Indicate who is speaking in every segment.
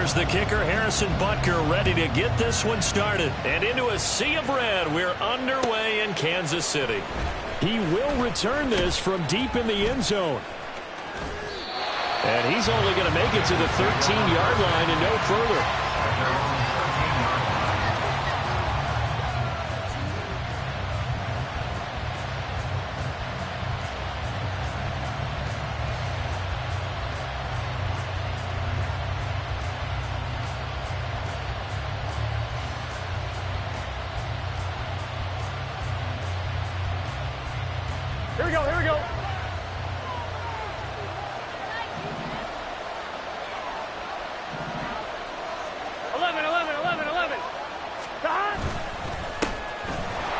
Speaker 1: Here's the kicker, Harrison Butker, ready to get this one started. And into a sea of red, we're underway in Kansas City.
Speaker 2: He will return this from deep in the end zone.
Speaker 1: And he's only going to make it to the 13-yard line and no further.
Speaker 2: Here we go, here we go.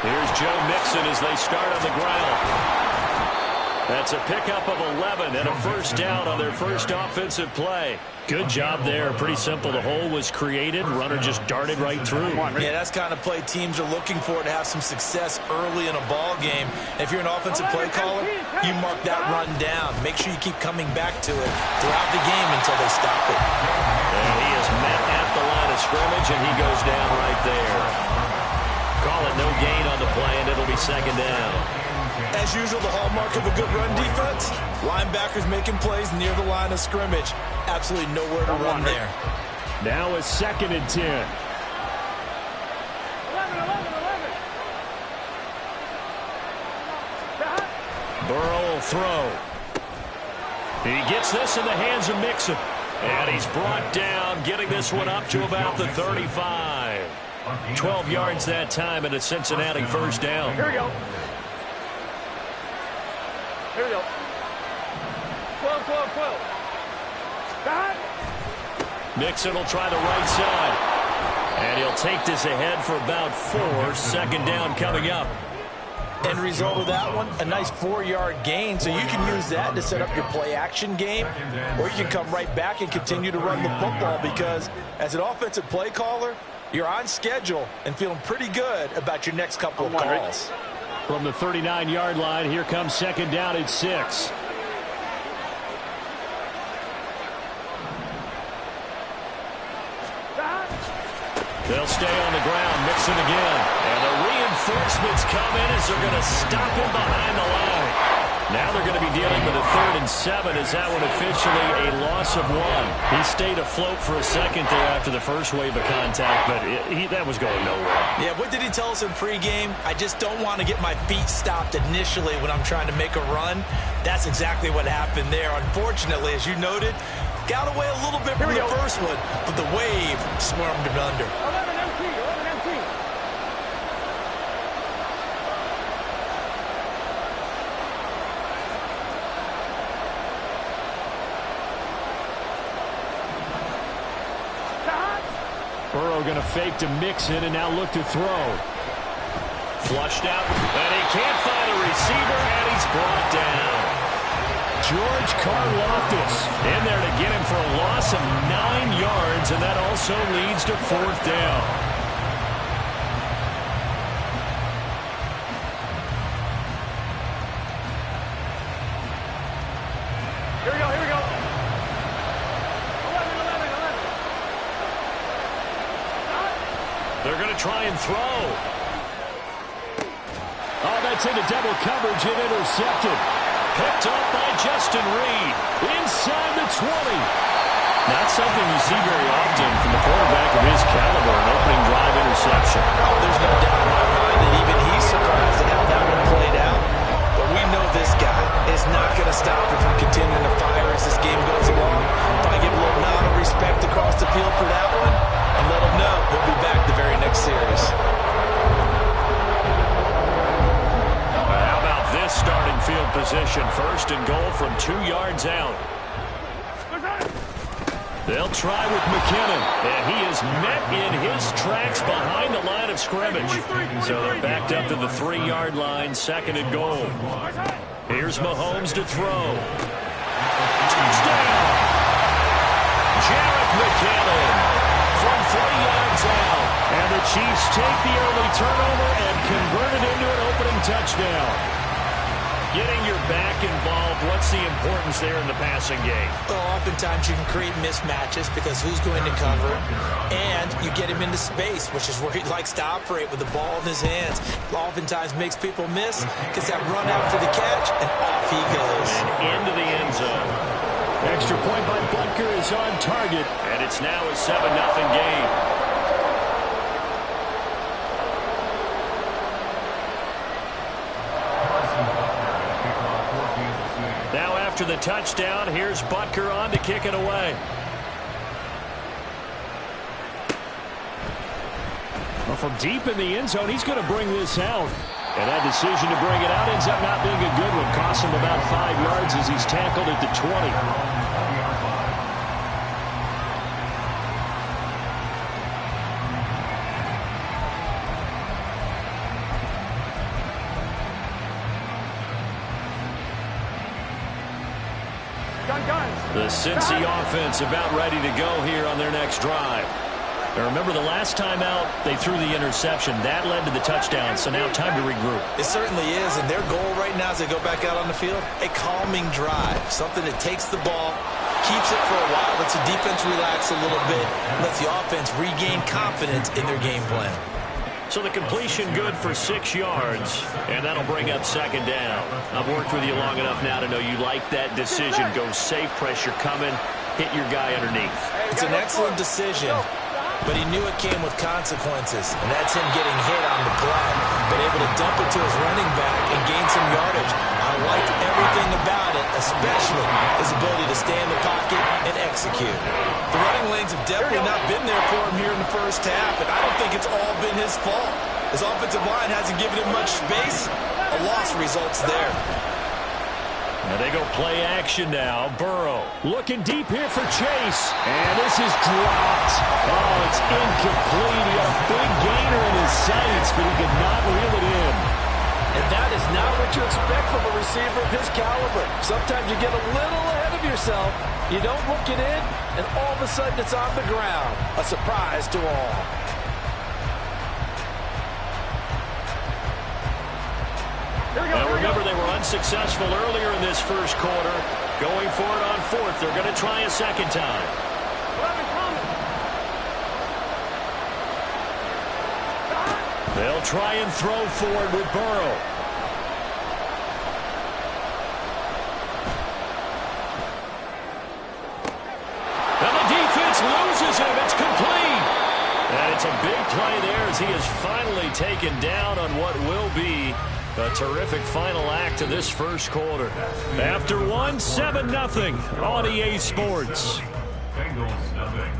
Speaker 1: Here's Joe Mixon as they start on the ground. That's a pickup of 11 and a first down on their first offensive play. Good job there. Pretty simple. The hole was created. Runner just darted right through.
Speaker 3: Yeah, that's kind of play teams are looking for to have some success early in a ball game. If you're an offensive play caller, you mark that run down. Make sure you keep coming back to it throughout the game until they stop it.
Speaker 1: And he is met at the line of scrimmage, and he goes down right there. Call it no gain on the play, and it'll be second down.
Speaker 3: As usual, the hallmark of a good run defense, linebackers making plays near the line of scrimmage. Absolutely nowhere to run there.
Speaker 2: Now a 2nd and 10.
Speaker 4: 11.
Speaker 1: Burrow will throw. He gets this in the hands of Mixon. And he's brought down, getting this one up to about the 35. 12 yards that time, and a Cincinnati first down.
Speaker 4: Here we go. Here we go. 12, 12, 12.
Speaker 1: Mixon will try the right side. And he'll take this ahead for about 4. Second down coming up.
Speaker 3: End result of that one, a nice 4-yard gain. So you can use that to set up your play-action game, or you can come right back and continue to run the football because as an offensive play caller, you're on schedule and feeling pretty good about your next couple of calls.
Speaker 2: From the 39-yard line, here comes second down at 6.
Speaker 1: They'll stay on the ground. Mixon again. And the reinforcements come in as they're going to stop him behind the line. Now they're going to be dealing with a 3rd and 7 as that one officially a loss of 1. He stayed afloat for a second there after the first wave of contact, but that was going nowhere.
Speaker 3: Yeah, what did he tell us in pregame? I just don't want to get my feet stopped initially when I'm trying to make a run. That's exactly what happened there. Unfortunately, as you noted, got away a little bit from the first one, but the wave swarmed him under.
Speaker 4: 11 empty, 11 empty.
Speaker 2: Burrow going to fake to Mixon and now look to throw.
Speaker 1: Flushed out, and he can't find a receiver, and he's brought down.
Speaker 2: George Karlaftis
Speaker 1: In there to get him for a loss of 9 yards, and that also leads to 4th down.
Speaker 4: Here we go, here we go. 11, 11, 11.
Speaker 1: They're going to try and throw.
Speaker 2: Oh, that's into double coverage and intercepted.
Speaker 1: Picked up by Justin Reed.
Speaker 2: Inside the 20.
Speaker 1: Not something you see very often from the quarterback of his caliber, an opening drive interception.
Speaker 3: Oh, there's no doubt in my mind that even he's surprised at how that one played out. But we know this guy is not going to stop him from continuing to fire as this game goes along. If I give a little nod of respect across the field for that one, and let him know he'll be back the very next series.
Speaker 1: How about this starting field position? 1st and goal from 2 yards out. They'll try with McKinnon, and he is met in his tracks behind the line of scrimmage. So they're backed up to the 3-yard line, 2nd and goal. Here's Mahomes to throw. Touchdown! Jerick McKinnon from 3 yards out. And the Chiefs take the early turnover and convert it into an opening touchdown. Getting your back involved, what's the importance there in the passing game?
Speaker 3: Well, oftentimes you can create mismatches because who's going to cover, and you get him into space, which is where he likes to operate with the ball in his hands. Oftentimes makes people miss, gets that run after the catch, and off he goes.
Speaker 1: And into the end zone.
Speaker 2: Extra point by Butker is on target.
Speaker 1: And it's now a 7-0 game. Now after the touchdown, here's Butker on to kick it away.
Speaker 2: Well, from deep in the end zone, he's going to bring this out. And that decision to bring it out ends up not being a good one. Cost him about 5 yards as he's tackled at the 20.
Speaker 1: The Cincy offense about ready to go here on their next drive. Now remember, the last time out, they threw the interception. That led to the touchdown, so now time to regroup.
Speaker 3: It certainly is, and their goal right now as they go back out on the field, a calming drive. Something that takes the ball, keeps it for a while, lets the defense relax a little bit, lets the offense regain confidence in their game plan.
Speaker 1: So the completion good for 6 yards, and that'll bring up second down. I've worked with you long enough now to know you like that decision. Go safe, pressure coming, hit your guy underneath.
Speaker 3: It's an excellent decision, but he knew it came with consequences, and that's him getting hit on the play, but able to dump it to his running back and gain some yardage. I liked everything about it, especially his ability to stay in the pocket and execute. The running lanes have definitely not been there for him here in the first half, and I don't think it's all been his fault. His offensive line hasn't given him much space. A loss results there.
Speaker 1: Now they go play action now. Burrow
Speaker 2: looking deep here for Chase. And this is dropped. Oh, it's incomplete. He had a big gainer in his sights, but he could not reel it in.
Speaker 5: And that is not what you expect from a receiver of his caliber. Sometimes you get a little ahead of yourself. You don't look it in, and all of a sudden it's on the ground. A surprise to all.
Speaker 1: Now remember, they were unsuccessful earlier in this first quarter. Going for it on fourth. They're going to try a second time. They'll try and throw forward with Burrow. And the defense loses him. It's complete. And it's a big play there as he is finally taken down on what will be a terrific final act to this first quarter. After one, 7-0 on EA Sports.
Speaker 6: Bengals nothing.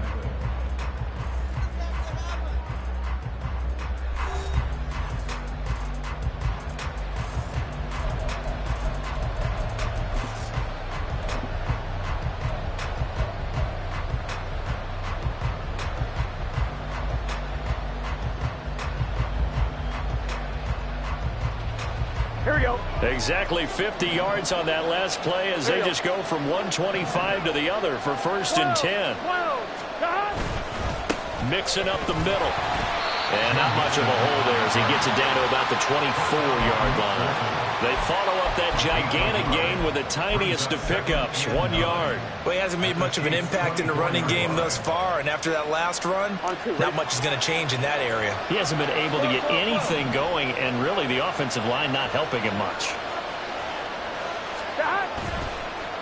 Speaker 4: Here we go.
Speaker 1: Exactly 50 yards on that last play as they just go from 125 to the other for 1st and 10. Mixing up the middle. And not much of a hole there as he gets it down to about the 24-yard line. They follow up that gigantic gain with the tiniest of pickups, 1 yard.
Speaker 3: Well, he hasn't made much of an impact in the running game thus far, and after that last run, not much is going to change in that area.
Speaker 1: He hasn't been able to get anything going, and really the offensive line not helping him much.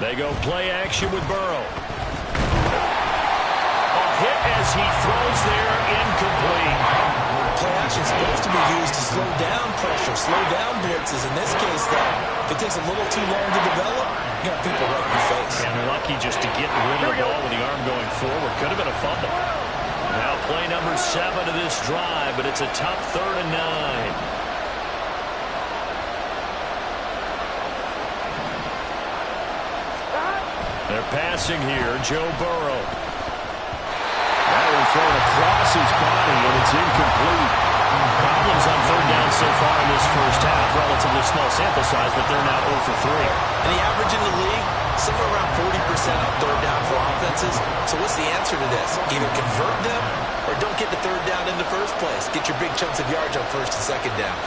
Speaker 1: They go play action with Burrow. A hit as he throws there, incomplete.
Speaker 3: Play action is supposed to be used to slow down pressure, slow down blitzes. In this case, though, if it takes a little too long to develop, you got people right in your face.
Speaker 1: And lucky just to get rid of the ball with the arm going forward. Could have been a fumble. Now play number 7 of this drive, but it's a tough 3rd and 9. They're passing here, Joe Burrow.
Speaker 2: That one thrown across his body, and it's incomplete.
Speaker 1: Problems on 3rd down so far in this first half. Relatively small sample size, but they're now 0 for 3.
Speaker 3: And the average in the league, somewhere around 40% on 3rd down for offenses. So what's the answer to this? Either convert them or don't get the 3rd down in the first place. Get your big chunks of yards on 1st and 2nd down.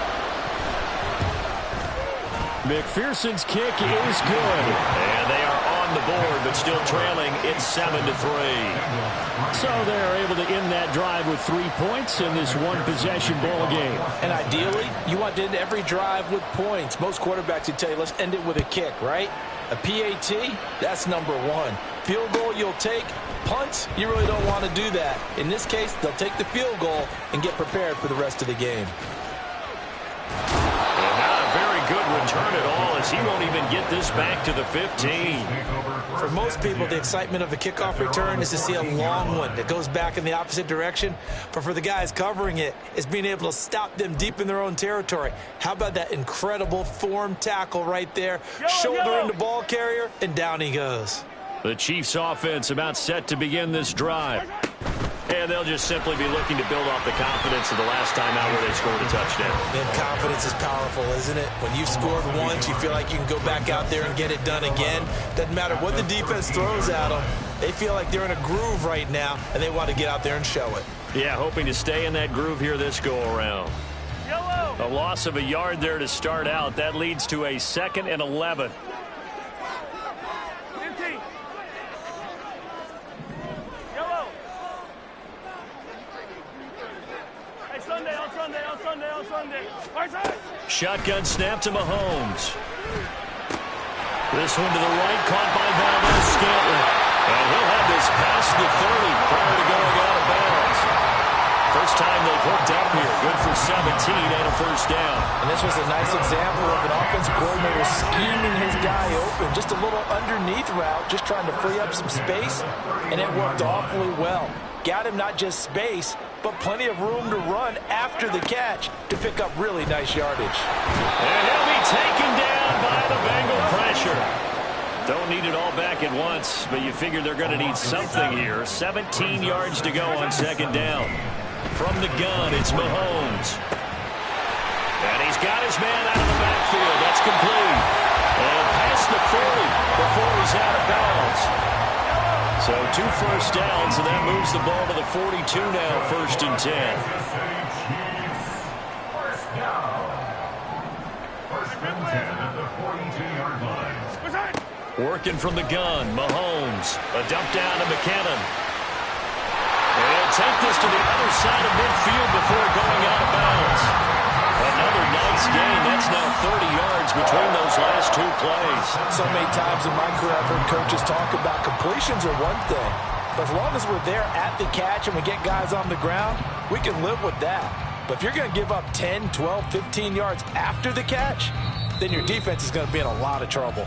Speaker 2: McPherson's kick is good.
Speaker 1: And they are on the board, but still trailing. It's 7-3.
Speaker 2: So they're able to end that drive with 3 points in this one-possession ball game.
Speaker 3: And ideally, you want to end every drive with points. Most quarterbacks would tell you, let's end it with a kick, right? A PAT, that's number one. Field goal you'll take. Punts, you really don't want to do that. In this case, they'll take the field goal and get prepared for the rest of the game.
Speaker 1: And not a very good return at all, as he won't even get this back to the 15.
Speaker 3: For most people, the excitement of a kickoff return is to see a long one that goes back in the opposite direction. But for the guys covering it, it's being able to stop them deep in their own territory. How about that incredible form tackle right there? Shoulder into ball carrier, and down he goes.
Speaker 2: The Chiefs offense about set to begin this drive.
Speaker 1: And they'll just simply be looking to build off the confidence of the last time out where they scored a touchdown.
Speaker 3: And confidence is powerful, isn't it? When you've scored once, you feel like you can go back out there and get it done again. Doesn't matter what the defense throws at them. They feel like they're in a groove right now, and they want to get out there and show it.
Speaker 1: Yeah, hoping to stay in that groove here this go-around.
Speaker 2: A loss of a yard there to start out. That leads to a 2nd and 11.
Speaker 1: Shotgun snap to Mahomes. This one to the right, caught by Valdes-Scantling. And he'll have this past the 30 prior to going out of bounds. First time they've hooked up here. Good for 17 and a first down.
Speaker 3: And this was a nice example of an offensive coordinator scheming his guy open. Just a little underneath route, just trying to free up some space, and it worked awfully well. Got him not just space, but plenty of room to run after the catch to pick up really nice yardage.
Speaker 1: And he'll be taken down by the Bengal pressure. Don't need it all back at once, but you figure they're going to need something here. 17 yards to go on 2nd down. From the gun, it's Mahomes. And he's got his man out of the backfield. That's complete. And past the 40 before he's out of bounds. So 2 first downs, and that moves the ball to the 42 now, 1st and 10.
Speaker 6: First down. 1st and 10 at the 42-yard line.
Speaker 1: Working from the gun, Mahomes. A dump down to McKinnon. And he'll take this to the other side of midfield before going out of bounds. Another nice gain. That's now 30 yards between those last 2 plays.
Speaker 3: So many times in my career I've heard coaches talk about completions are one thing. But as long as we're there at the catch and we get guys on the ground, we can live with that. But if you're going to give up 10, 12, 15 yards after the catch, then your defense is going to be in a lot of trouble.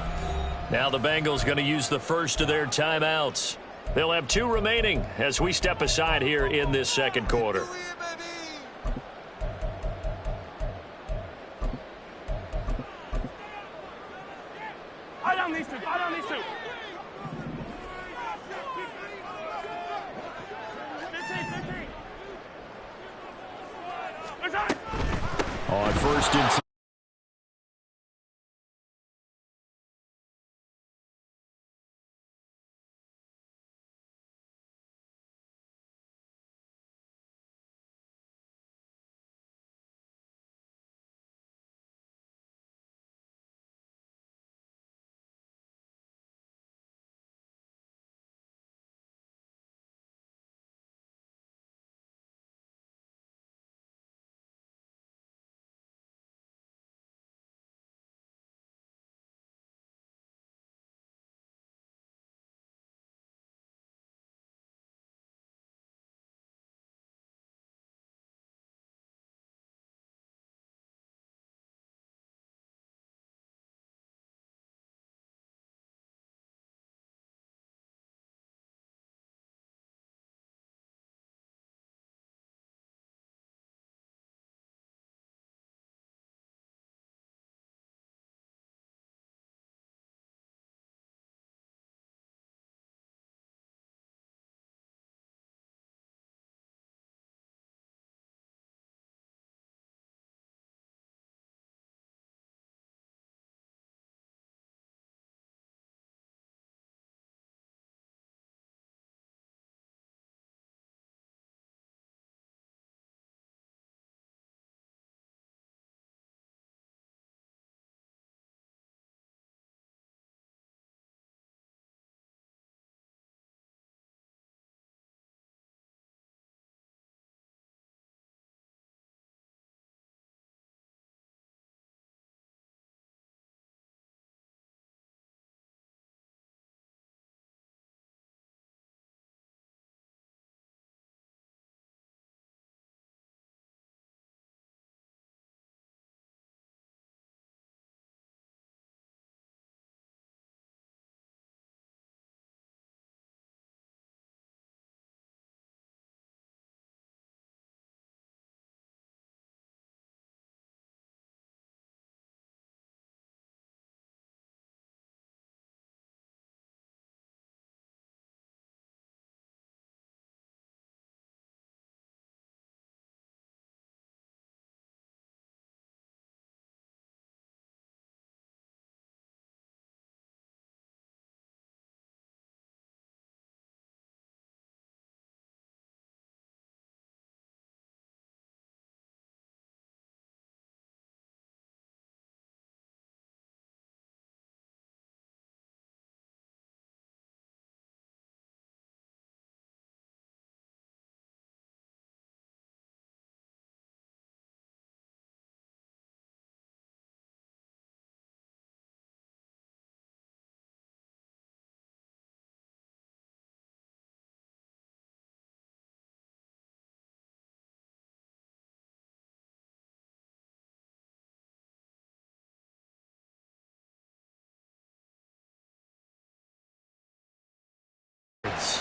Speaker 1: Now the Bengals going to use the first of their timeouts. They'll have 2 remaining as we step aside here in this 2nd quarter.
Speaker 2: On 1st and 10.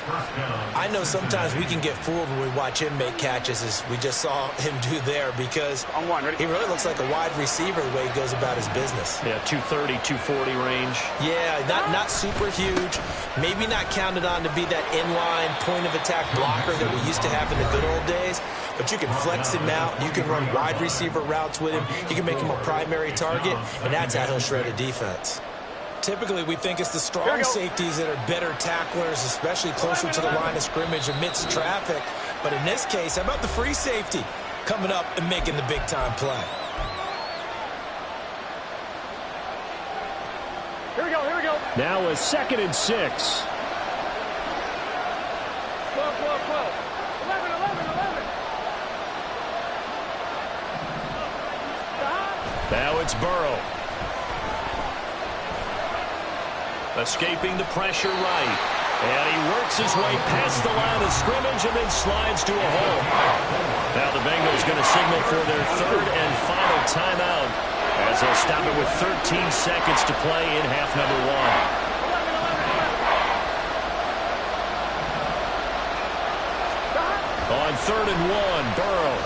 Speaker 3: I know sometimes we can get fooled when we watch him make catches, as we just saw him do there, because he really looks like a wide receiver the way he goes about his business.
Speaker 2: Yeah, 230, 240 range.
Speaker 3: Yeah, not super huge. Maybe not counted on to be that inline point-of-attack blocker that we used to have in the good old days, but you can flex him out. You can run wide receiver routes with him. You can make him a primary target, and that's how he'll shred a defense. Typically, we think it's the strong safeties that are better tacklers, especially closer to the line of scrimmage amidst traffic. But in this case, how about the free safety coming up and making the big-time play?
Speaker 4: Here we go, here we go.
Speaker 2: Now a 2nd and 6.
Speaker 4: 12, 12, 12. 11, 11, 11.
Speaker 2: Now it's Burrow. Escaping the pressure right. And he works his way past the line of scrimmage and then slides to a hole. Now the Bengals going to signal for their 3rd and final timeout, as they'll stop it with 13 seconds to play in half number 1. On 3rd and 1, Burrow.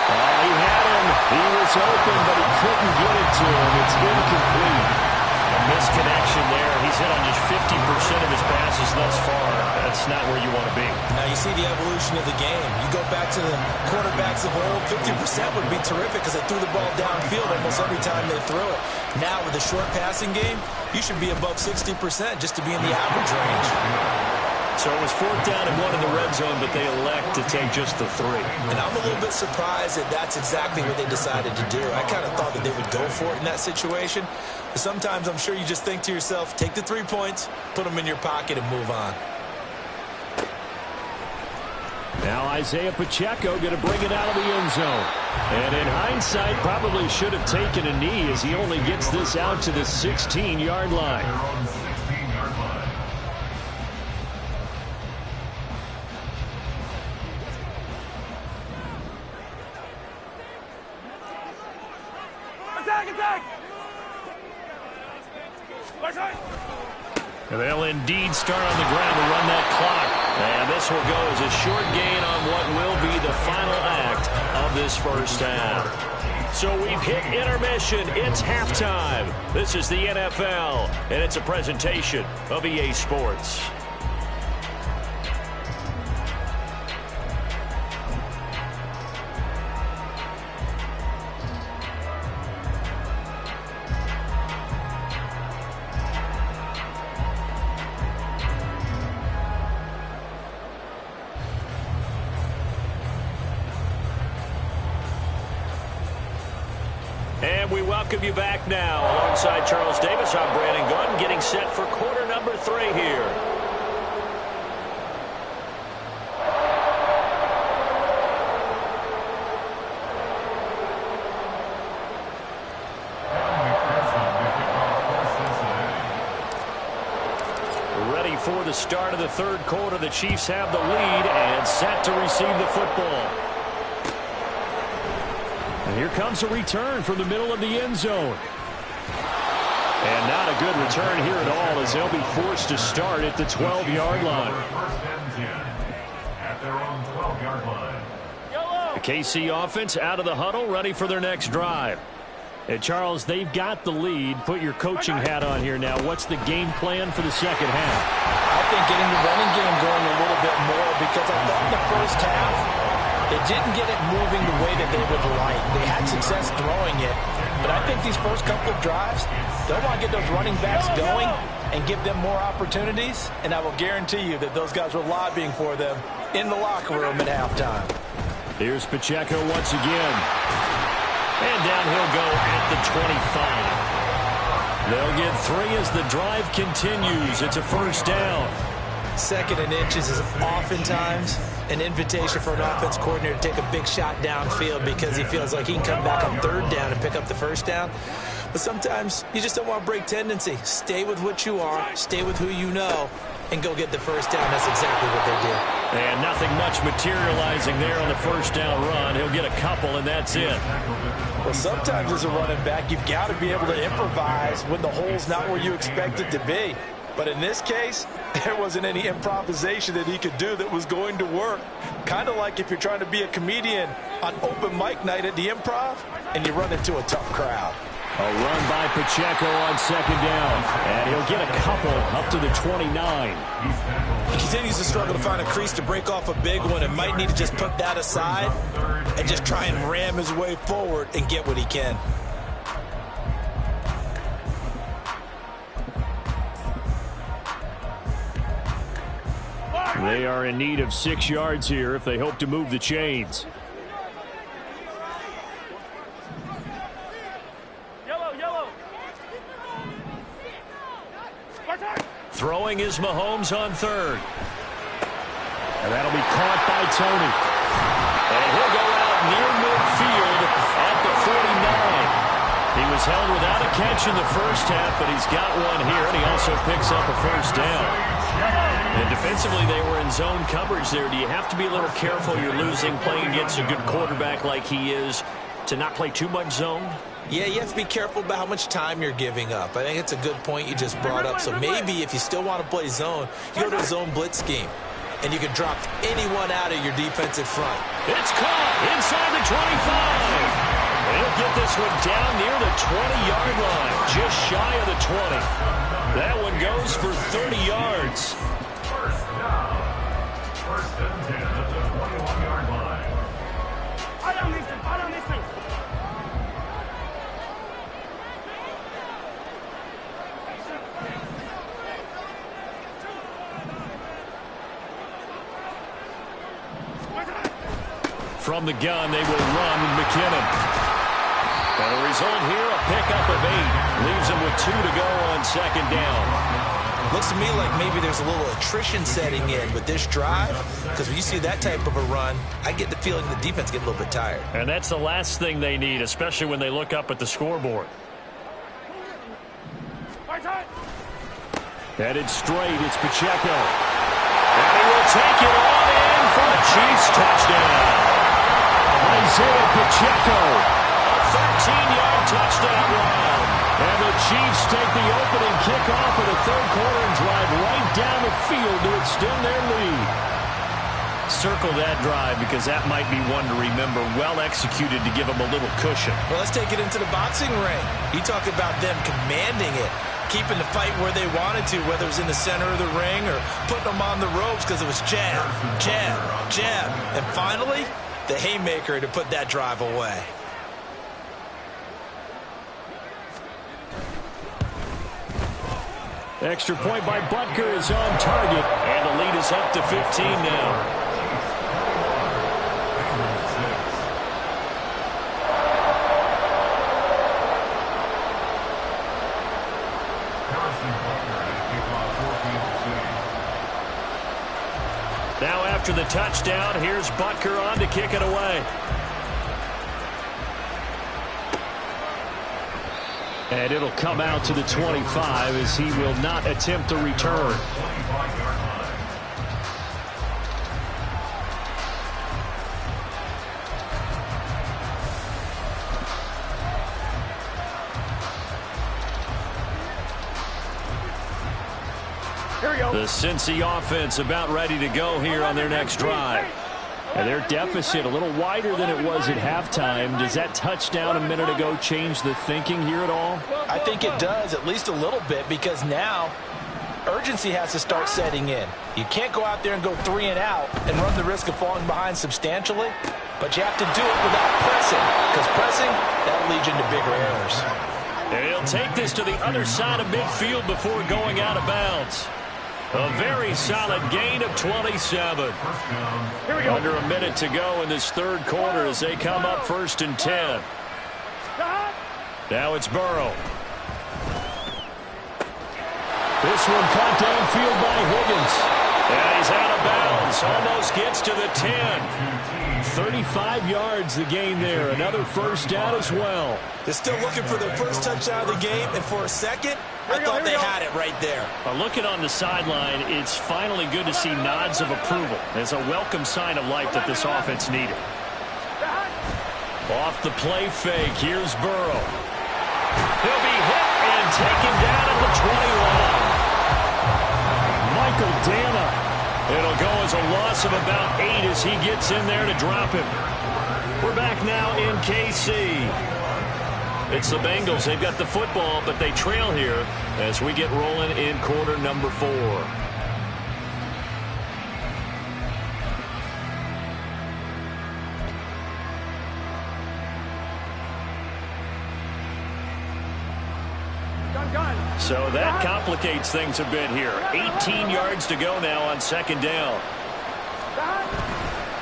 Speaker 2: He had him. He was open, but he couldn't get it to him. It's incomplete. A misconnection there. He's hit on just 50% of his passes thus far. That's not where you want to be.
Speaker 3: Now you see the evolution of the game. You go back to the quarterbacks of old, 50% would be terrific because they threw the ball downfield almost every time they threw it. Now with the short passing game, you should be above 60% just to be in the average range.
Speaker 2: So it was 4th down and 1 in the red zone, but they elect to take just the 3.
Speaker 3: And I'm a little bit surprised that that's exactly what they decided to do. I kind of thought that they would go for it in that situation. But sometimes I'm sure you just think to yourself, take the 3 points, put them in your pocket, and move on.
Speaker 2: Now Isaiah Pacheco going to bring it out of the end zone. And in hindsight, probably should have taken a knee, as he only gets this out to the 16-yard line. And they'll indeed start on the ground to run that clock. And this will go as a short gain on what will be the final act of this first half. So we've hit intermission. It's halftime. This is the NFL, and it's a presentation of EA Sports. And we welcome you back now. Alongside Charles Davis, I'm Brandon Gunn, getting set for quarter number 3 here. Ready for the start of the 3rd quarter. The Chiefs have the lead and set to receive the football. And here comes a return from the middle of the end zone. And not a good return here at all, as they'll be forced to start at the 12-yard line.
Speaker 6: At their own 12-yard line.
Speaker 2: The KC offense out of the huddle, ready for their next drive. And Charles, they've got the lead. Put your coaching hat on here now. What's the game plan for the second half?
Speaker 3: I think getting the running game going a little bit more, because I thought in the first half, they didn't get it moving the way that they would like. They had success throwing it, but I think these first couple of drives, they'll want to get those running backs going and give them more opportunities, and I will guarantee you that those guys were lobbying for them in the locker room at halftime.
Speaker 2: Here's Pacheco once again. And down he'll go at the 25. They'll get 3 as the drive continues. It's a first down.
Speaker 3: 2nd and inches is oftentimes an invitation for an offense coordinator to take a big shot downfield because he feels like he can come back on 3rd down and pick up the first down. But sometimes you just don't want to break tendency. Stay with what you are, stay with who you know, and go get the first down. That's exactly what they did.
Speaker 2: And nothing much materializing there on the first down run. He'll get a couple, and that's it.
Speaker 3: Well, sometimes as a running back, you've got to be able to improvise when the hole's not where you expect it to be. But in this case, there wasn't any improvisation that he could do that was going to work. Kind of like if you're trying to be a comedian on open mic night at the Improv and you run into a tough crowd.
Speaker 1: A run by Pacheco on second down. And he'll get a couple up to the 29.
Speaker 3: He continues to struggle to find a crease to break off a big one and might need to just put that aside and just try and ram his way forward and get what he can.
Speaker 1: They are in need of 6 yards here if they hope to move the chains. Throwing is Mahomes on third. And that'll be caught by Tony. And he'll go out near midfield at the 49. He was held without a catch in the first half, but he's got one here, and he also picks up a first down. And defensively, they were in zone coverage there. Do you have to be a little careful? You're losing, playing against a good quarterback like he is, to not play too much zone?
Speaker 3: Yeah, you have to be careful about how much time you're giving up. I think it's a good point you just brought up. So maybe if you still want to play zone, you go to a zone blitz scheme, and you can drop anyone out of your defensive front.
Speaker 1: It's caught inside the 25. He'll get this one down near the 20-yard line, just shy of the 20. That one goes for 30 yards.
Speaker 6: First and 10 at the 21-yard line.
Speaker 1: From the gun, they will run with McKinnon. And the result here, a pickup of 8. Leaves him with 2 to go on second down.
Speaker 3: Looks to me like maybe there's a little attrition setting in with this drive, because when you see that type of a run, I get the feeling the defense gets a little bit tired.
Speaker 1: And that's the last thing they need, especially when they look up at the scoreboard. Headed straight, it's Pacheco. And he will take it on in for the Chiefs touchdown. Isaiah Pacheco, a 13-yard touchdown run. And the Chiefs take the opening kickoff of the third quarter and drive right down the field to extend their lead. Circle that drive because that might be one to remember. Well executed to give them a little cushion.
Speaker 3: Well, let's take it into the boxing ring. You talk about them commanding it, keeping the fight where they wanted to, whether it was in the center of the ring or putting them on the ropes because it was jab, jab, jab. And finally, the haymaker to put that drive away.
Speaker 1: Extra point by Butker is on target, and the lead is up to 15 now. Now after the touchdown, here's Butker on to kick it away. And it'll come out to the 25 as he will not attempt a return.
Speaker 4: Here we go.
Speaker 1: The Cincy offense about ready to go here on their next drive. And their deficit a little wider than it was at halftime. Does that touchdown a minute ago change the thinking here at all?
Speaker 3: I think it does, at least a little bit, because now urgency has to start setting in. You can't go out there and go 3 and out and run the risk of falling behind substantially, but you have to do it without pressing, because pressing, that'll lead you into bigger errors.
Speaker 1: And he'll take this to the other side of midfield before going out of bounds. A very solid gain of 27. Under a minute to go in this third quarter as they come up 1st and 10. Now it's Burrow. This one caught downfield by Higgins. And he's out of bounds. Almost gets to the 10. 35 yards the gain there. Another first down as well.
Speaker 3: They're still looking for their first touchdown of the game, and for a second, I thought they had it right there.
Speaker 1: Looking on the sideline, it's finally good to see nods of approval. It's a welcome sign of life that this offense needed. Off the play fake, here's Burrow. He'll be hit and taken down at the 21. loss of about 8 as he gets in there to drop him. We're back now in KC. It's the Bengals. They've got the football, but they trail here as we get rolling in quarter number 4. So that complicates things a bit here. 18 yards to go now on second down.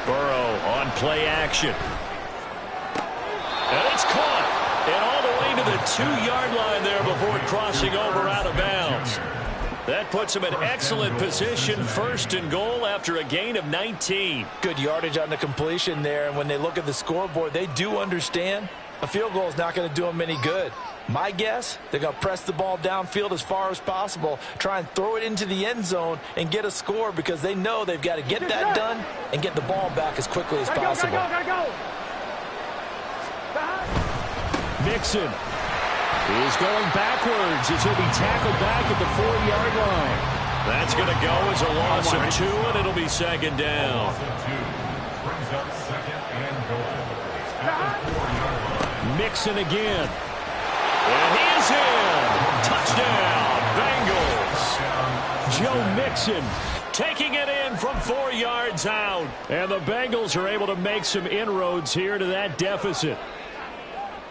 Speaker 1: Burrow on play action. And it's caught. And all the way to the 2-yard line there before crossing over out of bounds. That puts him in excellent position, first and goal after a gain of 19.
Speaker 3: Good yardage on the completion there, and when they look at the scoreboard, they do understand a field goal is not going to do them any good. My guess, they're going to press the ball downfield as far as possible, try and throw it into the end zone and get a score because they know they've got to get that done and get the ball back as quickly as possible.
Speaker 1: Mixon is going backwards as he'll be tackled back at the 4-yard line. That's going to go as a loss of 2, and it'll be second down.
Speaker 6: Brings up second and goal. At the 4-yard line.
Speaker 1: Mixon again. And he is in. Touchdown, Bengals. Joe Mixon taking it in from 4 yards out. And the Bengals are able to make some inroads here to that deficit.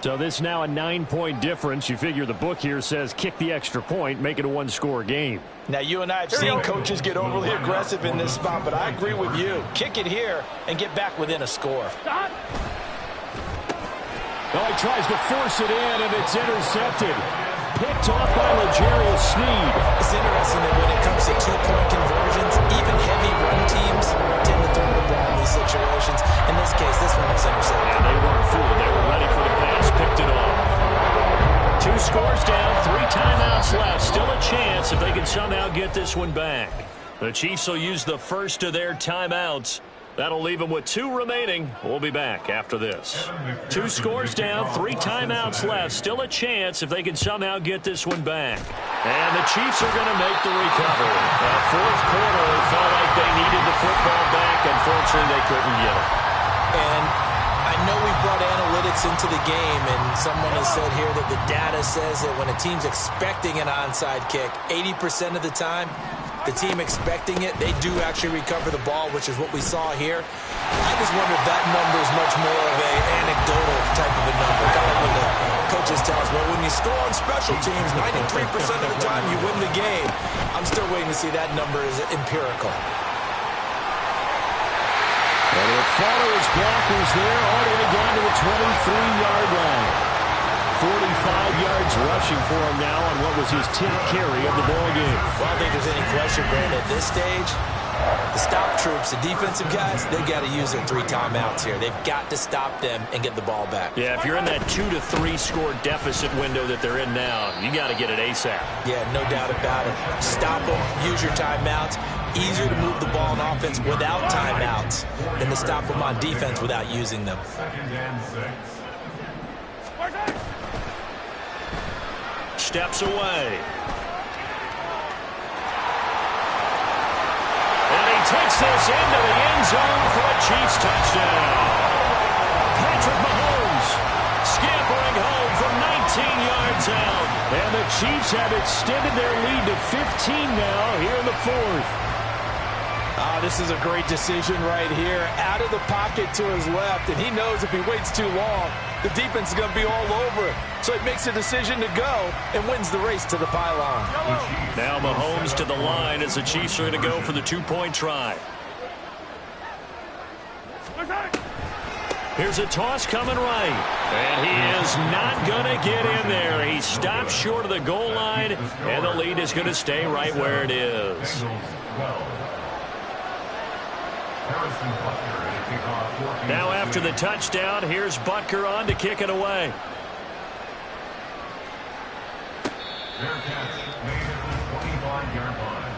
Speaker 1: So this is now a 9-point difference. You figure the book here says kick the extra point, make it a 1-score game.
Speaker 3: Now, you and I have seen coaches get overly aggressive in this spot, but I agree with you. Kick it here and get back within a score.
Speaker 1: Well, he tries to force it in, and it's intercepted. Picked off by L'Jarius Sneed.
Speaker 3: It's interesting that when it comes to 2-point conversions, even heavy run teams tend to throw the ball in these situations. In this case, this one was intercepted.
Speaker 1: And they weren't fooled. They were ready for the pass, picked it off. 2 scores down, 3 timeouts left. Still a chance if they can somehow get this one back. The Chiefs will use the first of their timeouts. That'll leave them with 2 remaining. We'll be back after this. 2 scores down, 3 timeouts left. Still a chance if they can somehow get this one back. And the Chiefs are going to make the recovery. That fourth quarter felt like they needed the football back. Unfortunately, they couldn't get it.
Speaker 3: And I know we brought analytics into the game, and someone has said here that the data says that when a team's expecting an onside kick, 80% of the time, the team expecting it, they do actually recover the ball, which is what we saw here. I just wonder if that number is much more of an anecdotal type of a number. Kind of when the coaches tell us, well, when you score on special teams, 93% of the time you win the game. I'm still waiting to see that number is empirical.
Speaker 1: And it follows blockers there all the way down to the 23-yard line. 45 yards rushing for him now on what was his 10th carry of the ball game.
Speaker 3: Well, I don't think there's any question, Brandon, at this stage, the stop troops, the defensive guys, they got to use their 3 timeouts here. They've got to stop them and get the ball back.
Speaker 1: Yeah, if you're in that 2 to 3 score deficit window that they're in now, you got to get it ASAP.
Speaker 3: Yeah, no doubt about it. Stop them, use your timeouts. Easier to move the ball on offense without timeouts than to stop them on defense without using them.
Speaker 6: Second and 6.
Speaker 1: Steps away. And he takes this into the end zone for a Chiefs touchdown. Patrick Mahomes scampering home from 19 yards out. And the Chiefs have extended their lead to 15 now here in the 4th.
Speaker 3: This is a great decision right here. Out of the pocket to his left, and he knows if he waits too long, the defense is going to be all over it. So he makes a decision to go and wins the race to the pylon.
Speaker 1: Now Mahomes to the line as the Chiefs are going to go for the 2-point try. Here's a toss coming right. And he is not going to get in there. He stops short of the goal line, and the lead is going to stay right where it is. Now after the touchdown, here's Butker on to kick it away.
Speaker 6: Their catch made at the 25-yard line.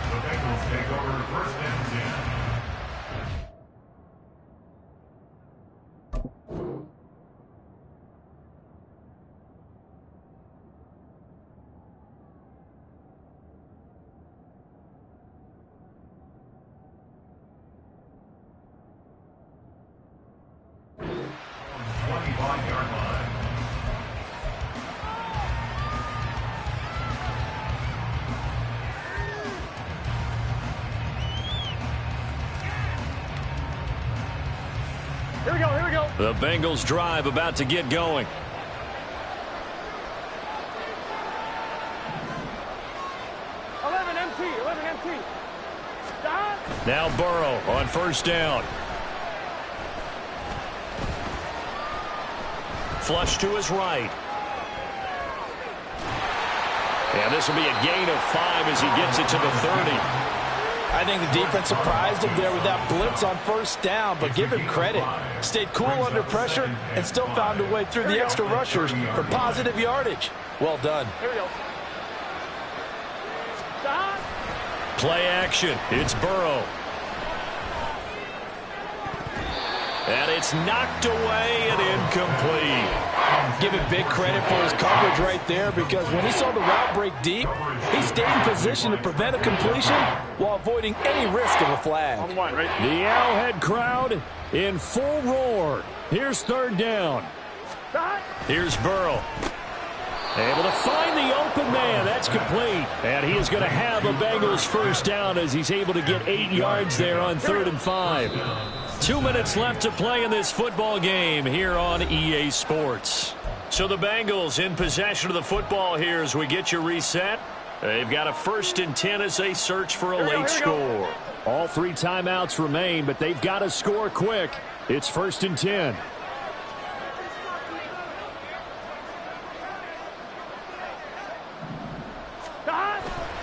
Speaker 6: The Bengals take over first and 10.
Speaker 4: Here we go, here we go.
Speaker 1: The Bengals drive about to get going.
Speaker 4: 11 MT. Stop.
Speaker 1: Now Burrow on first down. Flush to his right. And this will be a gain of 5 as he gets it to the 30.
Speaker 3: I think the defense surprised him there with that blitz on first down, but give him credit. Stayed cool under pressure and still found a way through the extra rushers for positive yardage. Well done.
Speaker 4: Here we go. Stop.
Speaker 1: Play action. It's Burrow. And it's knocked away and incomplete.
Speaker 3: Give him big credit for his coverage right there, because when he saw the route break deep, he stayed in position to prevent a completion while avoiding any risk of a flag.
Speaker 4: On one, right?
Speaker 1: The Arrowhead crowd in full roar. Here's third down.
Speaker 4: Stop.
Speaker 1: Here's Burrow. Able to find the open man. That's complete. And he is going to have a Bengals first down as he's able to get 8 yards there on 3rd and 5. 2 minutes left to play in this football game here on EA Sports. So the Bengals in possession of the football here as we get you reset. They've got a 1st and 10 as they search for a late score. All 3 timeouts remain, but they've got to score quick. It's 1st and 10.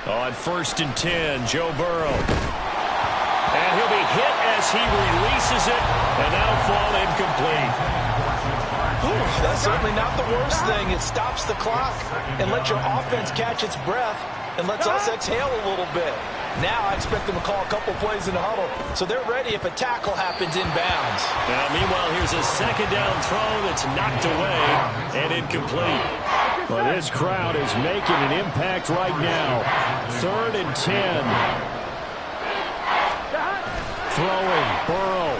Speaker 1: On 1st and 10, Joe Burrow. And he'll be hit as he releases it, and that'll fall incomplete.
Speaker 3: That's certainly not the worst thing. It stops the clock and lets your offense catch its breath and lets us exhale a little bit. Now I expect them to call a couple plays in the huddle so they're ready if a tackle happens inbounds.
Speaker 1: Now, meanwhile, here's a 2nd down throw that's knocked away and incomplete. Well, this crowd is making an impact right now. 3rd and 10. Throwing, Burrow.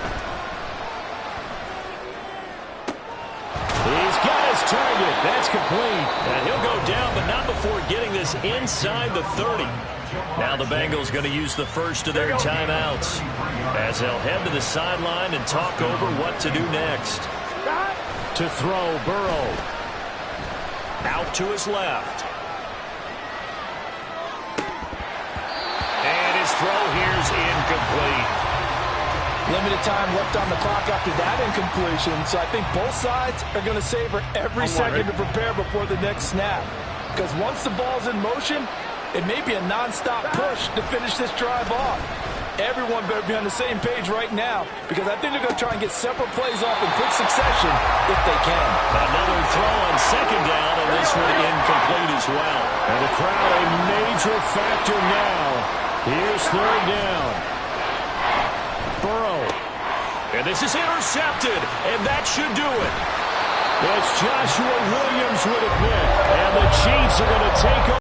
Speaker 1: He's got his target. That's complete. And he'll go down, but not before getting this inside the 30. Now the Bengals going to use the first of their timeouts as they'll head to the sideline and talk over what to do next. To throw, Burrow. Out to his left. And his throw here's incomplete.
Speaker 3: Limited time left on the clock after that incompletion, so I think both sides are going to savor every second to prepare before the next snap. Because once the ball's in motion, it may be a nonstop push to finish this drive off. Everyone better be on the same page right now, because I think they're going to try and get several plays off in quick succession if they can.
Speaker 1: Another throw on 2nd down, and this one incomplete as well. And the crowd a major factor now. Here's 3rd down. Burrow. And this is intercepted, and that should do it. It's Joshua Williams with a pick, and the Chiefs are going to take over.